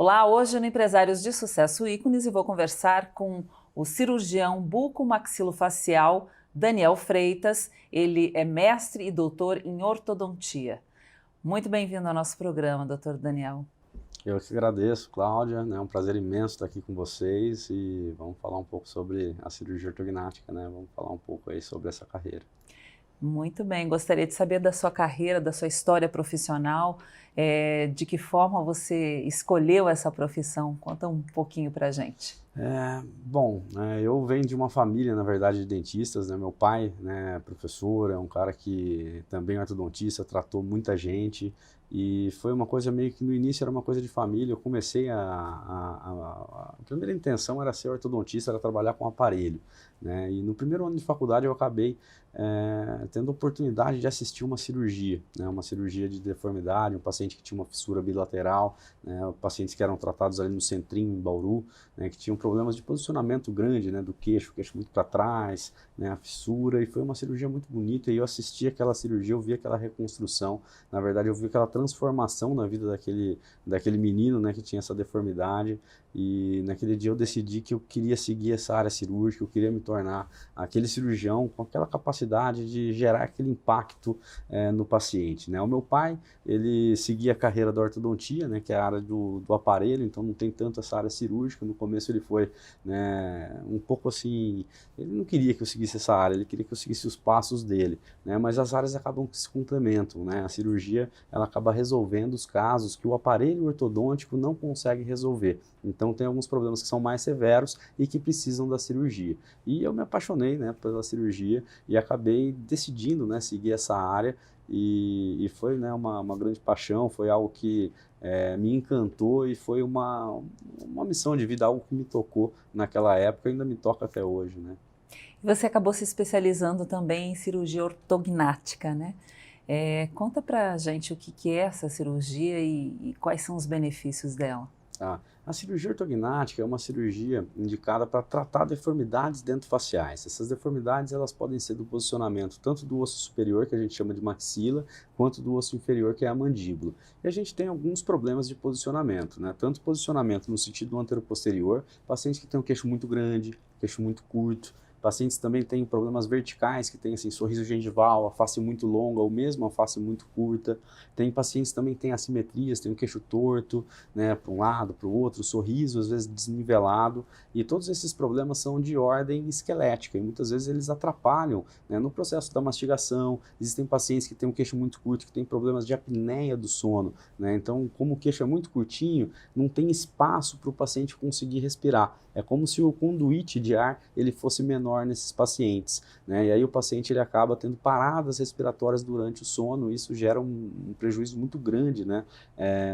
Olá, hoje no Empresários de Sucesso Ícones e vou conversar com o cirurgião bucomaxilofacial Daniel Freitas. Ele é mestre e doutor em ortodontia. Muito bem-vindo ao nosso programa, doutor Daniel. Eu que agradeço, Cláudia, né? É um prazer imenso estar aqui com vocês e vamos falar um pouco sobre a cirurgia ortognática, né? Vamos falar um pouco aí sobre essa carreira. Muito bem, gostaria de saber da sua carreira, da sua história profissional, de que forma você escolheu essa profissão. Conta um pouquinho pra gente. Eu venho de uma família, na verdade, de dentistas, né? Meu pai, né, é professor, é um cara que também é ortodontista, tratou muita gente e foi uma coisa meio que no início era uma coisa de família. Eu comecei a primeira intenção era ser ortodontista, era trabalhar com aparelho, né? E no primeiro ano de faculdade eu acabei tendo a oportunidade de assistir uma cirurgia, né? Uma cirurgia de deformidade, um paciente que tinha uma fissura bilateral, né? Pacientes que eram tratados ali no Centrinho, em Bauru, né? Que tinham problemas de posicionamento grande, né? Do queixo, o queixo muito para trás, né? A fissura, e foi uma cirurgia muito bonita e eu assisti aquela cirurgia, eu vi aquela reconstrução, na verdade eu vi aquela transformação na vida daquele menino, né? Que tinha essa deformidade. E naquele dia eu decidi que eu queria seguir essa área cirúrgica, eu queria me tornar aquele cirurgião com aquela capacidade de gerar aquele impacto no paciente, né? O meu pai, ele seguia a carreira da ortodontia, né, que é a área do aparelho, então não tem tanto essa área cirúrgica. No começo ele foi, né, um pouco assim, ele não queria que eu seguisse essa área, ele queria que eu seguisse os passos dele, né? Mas as áreas acabam que se complementam, né? A cirurgia, ela acaba resolvendo os casos que o aparelho ortodôntico não consegue resolver. Então tem alguns problemas que são mais severos e que precisam da cirurgia. E eu me apaixonei, né, pela cirurgia e acabei decidindo, né, seguir essa área e foi, né, uma grande paixão, foi algo que me encantou e foi uma missão de vida, algo que me tocou naquela época e ainda me toca até hoje, né. Você acabou se especializando também em cirurgia ortognática, né? Conta pra gente o que é essa cirurgia e quais são os benefícios dela. A cirurgia ortognática é uma cirurgia indicada para tratar deformidades dentofaciais. Essas deformidades, elas podem ser do posicionamento tanto do osso superior, que a gente chama de maxila, quanto do osso inferior, que é a mandíbula. E a gente tem alguns problemas de posicionamento, né? Tanto posicionamento no sentido anteroposterior, pacientes que têm um queixo muito grande, queixo muito curto. Pacientes também têm problemas verticais, que têm assim, sorriso gengival, a face muito longa ou mesmo a face muito curta. Tem pacientes também que têm assimetrias, têm um queixo torto, né, para um lado, para o outro, sorriso às vezes desnivelado. E todos esses problemas são de ordem esquelética e muitas vezes eles atrapalham, né, no processo da mastigação. Existem pacientes que têm um queixo muito curto, que têm problemas de apneia do sono, né? Então, como o queixo é muito curtinho, não tem espaço para o paciente conseguir respirar. É como se o conduíte de ar ele fosse menor nesses pacientes, né? E aí o paciente ele acaba tendo paradas respiratórias durante o sono, e isso gera um prejuízo muito grande, né,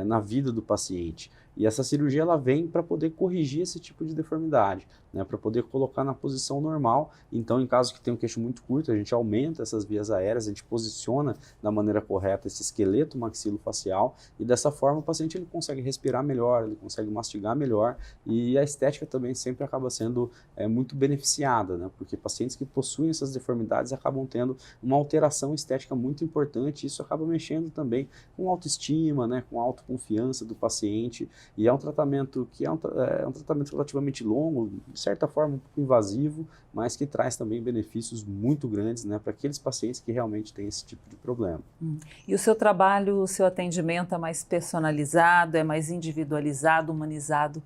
na vida do paciente. E essa cirurgia ela vem para poder corrigir esse tipo de deformidade, né, para poder colocar na posição normal. Então, em caso que tenha um queixo muito curto, a gente aumenta essas vias aéreas, a gente posiciona da maneira correta esse esqueleto maxilofacial e dessa forma o paciente ele consegue respirar melhor, ele consegue mastigar melhor e a estética também sempre acaba sendo muito beneficiada, né, porque pacientes que possuem essas deformidades acabam tendo uma alteração estética muito importante e isso acaba mexendo também com autoestima, né, com a autoconfiança do paciente. E é um tratamento que é um tratamento relativamente longo, de certa forma um pouco invasivo, mas que traz também benefícios muito grandes, né, para aqueles pacientes que realmente têm esse tipo de problema. E o seu trabalho, o seu atendimento é mais personalizado, é mais individualizado, humanizado?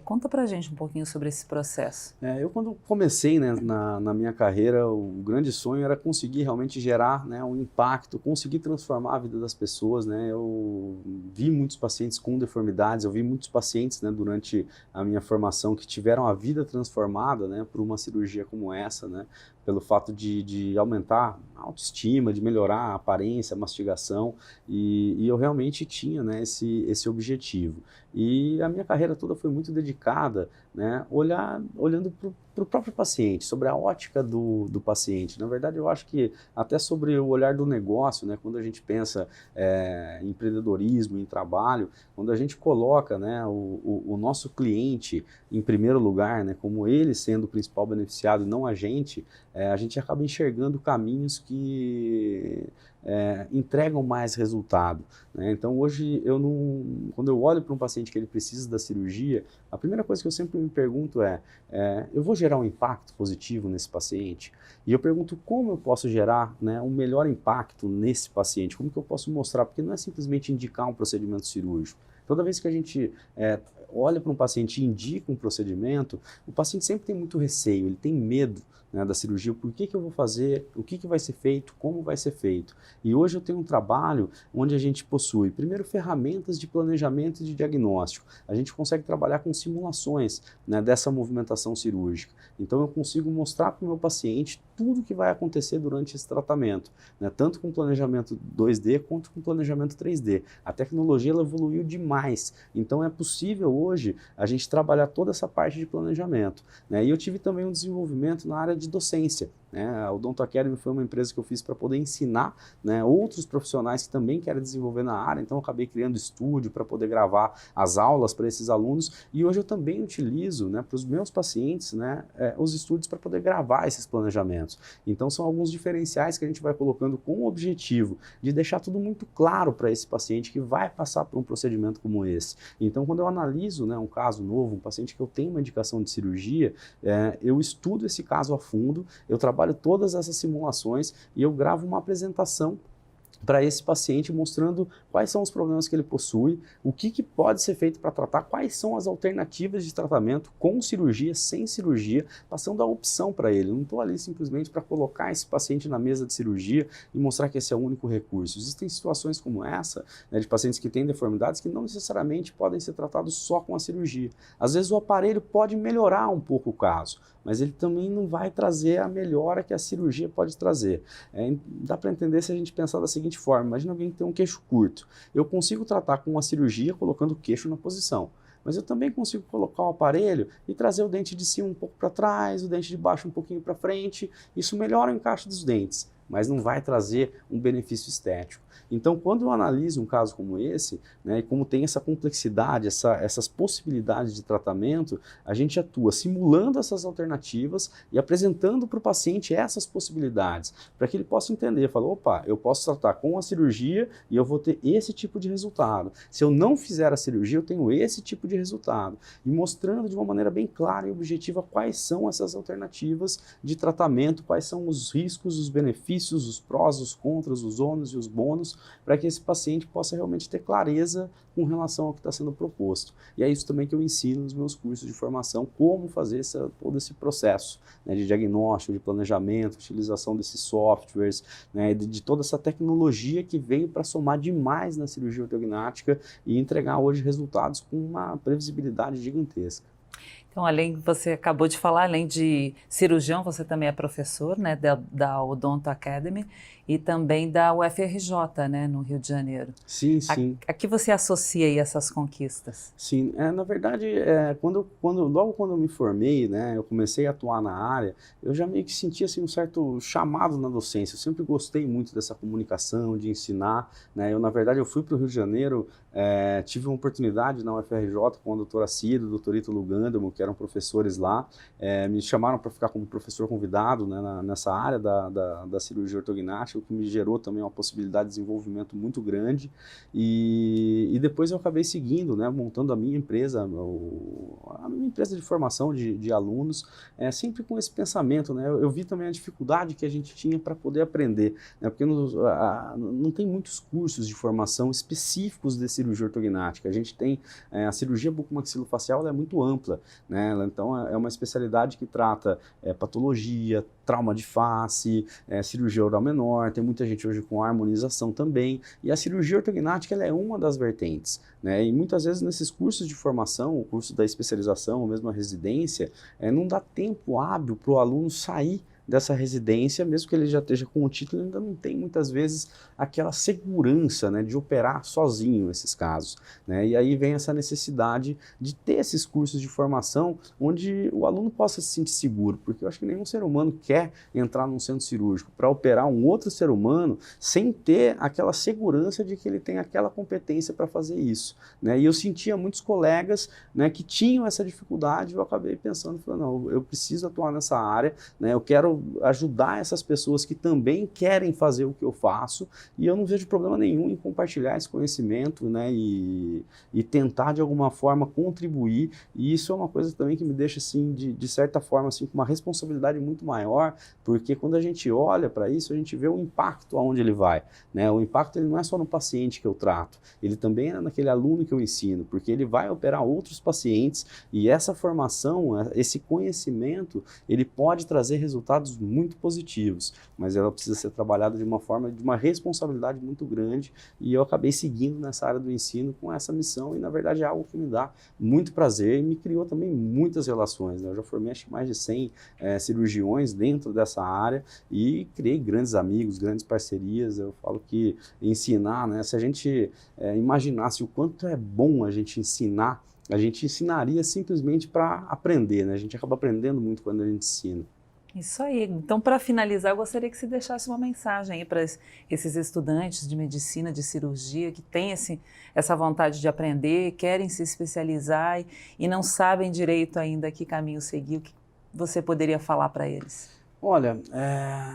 Conta pra gente um pouquinho sobre esse processo. Eu quando comecei, né, na minha carreira, o grande sonho era conseguir realmente gerar, né, um impacto, conseguir transformar a vida das pessoas, né. Eu vi muitos pacientes com deformidades, eu vi muitos pacientes, né, durante a minha formação que tiveram a vida transformada, né, por uma cirurgia como essa, né, pelo fato de aumentar a autoestima, de melhorar a aparência, a mastigação, e eu realmente tinha, né, esse objetivo. E a minha carreira toda foi muito dedicada, né, olhando para o próprio paciente, sobre a ótica do paciente. Na verdade, eu acho que até sobre o olhar do negócio, né, quando a gente pensa em empreendedorismo, em trabalho, quando a gente coloca, né, o nosso cliente em primeiro lugar, né, como ele sendo o principal beneficiado e não a gente acaba enxergando caminhos que entregam mais resultado, né? Então hoje, quando eu olho para um paciente que ele precisa da cirurgia, a primeira coisa que eu sempre me pergunto eu vou gerar um impacto positivo nesse paciente? E eu pergunto como eu posso gerar, né, um melhor impacto nesse paciente, como que eu posso mostrar, porque não é simplesmente indicar um procedimento cirúrgico. Toda vez que a gente olha para um paciente e indica um procedimento, o paciente sempre tem muito receio, ele tem medo, né, da cirurgia, por que eu vou fazer, o que vai ser feito, como vai ser feito. E hoje eu tenho um trabalho onde a gente possui, primeiro, ferramentas de planejamento e de diagnóstico. A gente consegue trabalhar com simulações, né, dessa movimentação cirúrgica. Então eu consigo mostrar para o meu paciente tudo o que vai acontecer durante esse tratamento, né, tanto com planejamento 2D quanto com planejamento 3D. A tecnologia ela evoluiu demais, então é possível hoje a gente trabalhar toda essa parte de planejamento, né? E eu tive também um desenvolvimento na área de docência, né? A Odonto Academy foi uma empresa que eu fiz para poder ensinar, né, outros profissionais que também querem desenvolver na área, então eu acabei criando estúdio para poder gravar as aulas para esses alunos, e hoje eu também utilizo, né, para os meus pacientes, né, os estúdios para poder gravar esses planejamentos. Então são alguns diferenciais que a gente vai colocando com o objetivo de deixar tudo muito claro para esse paciente que vai passar por um procedimento como esse. Então quando eu analiso, né, um caso novo, um paciente que eu tenho uma indicação de cirurgia, eu estudo esse caso a fundo, eu trabalho todas essas simulações e eu gravo uma apresentação para esse paciente mostrando quais são os problemas que ele possui, o que pode ser feito para tratar, quais são as alternativas de tratamento com cirurgia, sem cirurgia, passando a opção para ele. Eu não estou ali simplesmente para colocar esse paciente na mesa de cirurgia e mostrar que esse é o único recurso. Existem situações como essa, né, de pacientes que têm deformidades que não necessariamente podem ser tratados só com a cirurgia. Às vezes o aparelho pode melhorar um pouco o caso, mas ele também não vai trazer a melhora que a cirurgia pode trazer. Dá para entender se a gente pensar da seguinte forma: imagina alguém que tem um queixo curto. Eu consigo tratar com a cirurgia colocando o queixo na posição, mas eu também consigo colocar o aparelho e trazer o dente de cima um pouco para trás, o dente de baixo um pouquinho para frente. Isso melhora o encaixe dos dentes, mas não vai trazer um benefício estético. Então, quando eu analiso um caso como esse, né, e como tem essa complexidade, essas possibilidades de tratamento, a gente atua simulando essas alternativas e apresentando para o paciente essas possibilidades, para que ele possa entender, falar, opa, eu posso tratar com a cirurgia e eu vou ter esse tipo de resultado. Se eu não fizer a cirurgia, eu tenho esse tipo de resultado. E mostrando de uma maneira bem clara e objetiva quais são essas alternativas de tratamento, quais são os riscos, os benefícios, os prós, os contras, os ônus e os bônus, para que esse paciente possa realmente ter clareza com relação ao que está sendo proposto. E é isso também que eu ensino nos meus cursos de formação, como fazer todo esse processo, né, de diagnóstico, de planejamento, utilização desses softwares, né, de toda essa tecnologia que veio para somar demais na cirurgia ortognática e entregar hoje resultados com uma previsibilidade gigantesca. Então, você acabou de falar, além de cirurgião, você também é professor, né, da Odonto Academy e também da UFRJ, né, no Rio de Janeiro. Sim, sim. A que você associa aí essas conquistas? Sim, na verdade, logo quando eu me formei, né, eu comecei a atuar na área, eu já meio que sentia assim, um certo chamado na docência. Eu sempre gostei muito dessa comunicação, de ensinar, né. Na verdade, eu fui para o Rio de Janeiro, tive uma oportunidade na UFRJ com a doutora Cida, o doutor Ítalo Gandamo, que eram professores lá, me chamaram para ficar como professor convidado, né, nessa área da cirurgia ortognática, o que me gerou também uma possibilidade de desenvolvimento muito grande, e depois eu acabei seguindo, né, montando a minha empresa de formação de alunos, sempre com esse pensamento, né. Eu vi também a dificuldade que a gente tinha para poder aprender, né, porque não tem muitos cursos de formação específicos de cirurgia ortognática. A gente tem a cirurgia bucomaxilofacial, ela é muito ampla, né? Então é uma especialidade que trata patologia, trauma de face, cirurgia oral menor, tem muita gente hoje com harmonização também, e a cirurgia ortognática ela é uma das vertentes, né? E muitas vezes nesses cursos de formação, o curso da especialização, ou mesmo a residência, não dá tempo hábil para o aluno sair dessa residência, mesmo que ele já esteja com o título, ainda não tem muitas vezes aquela segurança, né, de operar sozinho esses casos, né? E aí vem essa necessidade de ter esses cursos de formação onde o aluno possa se sentir seguro, porque eu acho que nenhum ser humano quer entrar num centro cirúrgico para operar um outro ser humano sem ter aquela segurança de que ele tem aquela competência para fazer isso, né? E eu sentia muitos colegas, né, que tinham essa dificuldade, eu acabei pensando, falando, não, eu preciso atuar nessa área, né, eu quero quero ajudar essas pessoas que também querem fazer o que eu faço, e eu não vejo problema nenhum em compartilhar esse conhecimento, né, e tentar de alguma forma contribuir, e isso é uma coisa também que me deixa assim, de certa forma, assim, com uma responsabilidade muito maior, porque quando a gente olha para isso, a gente vê o impacto aonde ele vai, né? O impacto ele não é só no paciente que eu trato, ele também é naquele aluno que eu ensino, porque ele vai operar outros pacientes, e essa formação, esse conhecimento, ele pode trazer resultados muito positivos, mas ela precisa ser trabalhada de uma forma, de uma responsabilidade muito grande, e eu acabei seguindo nessa área do ensino com essa missão, e na verdade é algo que me dá muito prazer e me criou também muitas relações, né? Eu já formei acho que mais de 100 cirurgiões dentro dessa área e criei grandes amigos, grandes parcerias. Eu falo que ensinar, né? Se a gente imaginasse o quanto é bom a gente ensinar, a gente ensinaria simplesmente para aprender, né? A gente acaba aprendendo muito quando a gente ensina. Isso aí. Então, para finalizar, eu gostaria que você deixasse uma mensagem aí para esses estudantes de medicina, de cirurgia, que têm essa vontade de aprender, querem se especializar e não sabem direito ainda que caminho seguir. O que você poderia falar para eles? Olha,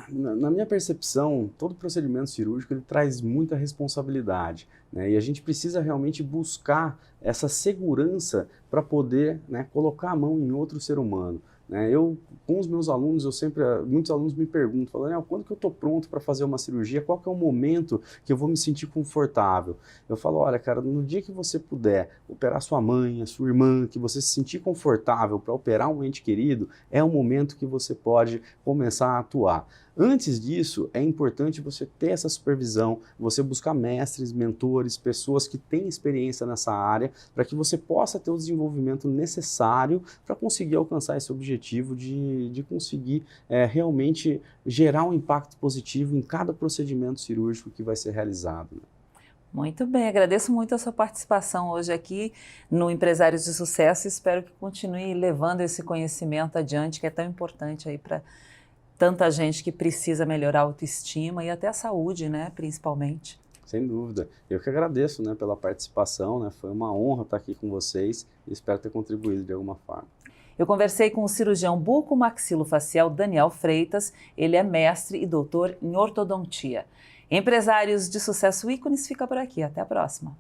na minha percepção, todo procedimento cirúrgico ele traz muita responsabilidade, né? E a gente precisa realmente buscar essa segurança para poder, né, colocar a mão em outro ser humano, né? Com os meus alunos, muitos alunos me perguntam, falam, quando que eu estou pronto para fazer uma cirurgia, qual que é o momento que eu vou me sentir confortável? Eu falo, olha, cara, no dia que você puder operar sua mãe, a sua irmã, que você se sentir confortável para operar um ente querido, é o momento que você pode começar a atuar. Antes disso, é importante você ter essa supervisão, você buscar mestres, mentores, pessoas que têm experiência nessa área, para que você possa ter o desenvolvimento necessário para conseguir alcançar esse objetivo de conseguir realmente gerar um impacto positivo em cada procedimento cirúrgico que vai ser realizado, né? Muito bem, agradeço muito a sua participação hoje aqui no Empresários de Sucesso. Espero que continue levando esse conhecimento adiante, que é tão importante aí para tanta gente que precisa melhorar a autoestima e até a saúde, né, principalmente. Sem dúvida. Eu que agradeço, né, pela participação, né? Foi uma honra estar aqui com vocês e espero ter contribuído de alguma forma. Eu conversei com o cirurgião bucomaxilofacial Daniel Freitas, ele é mestre e doutor em ortodontia. Empresários de Sucesso Ícones fica por aqui, até a próxima.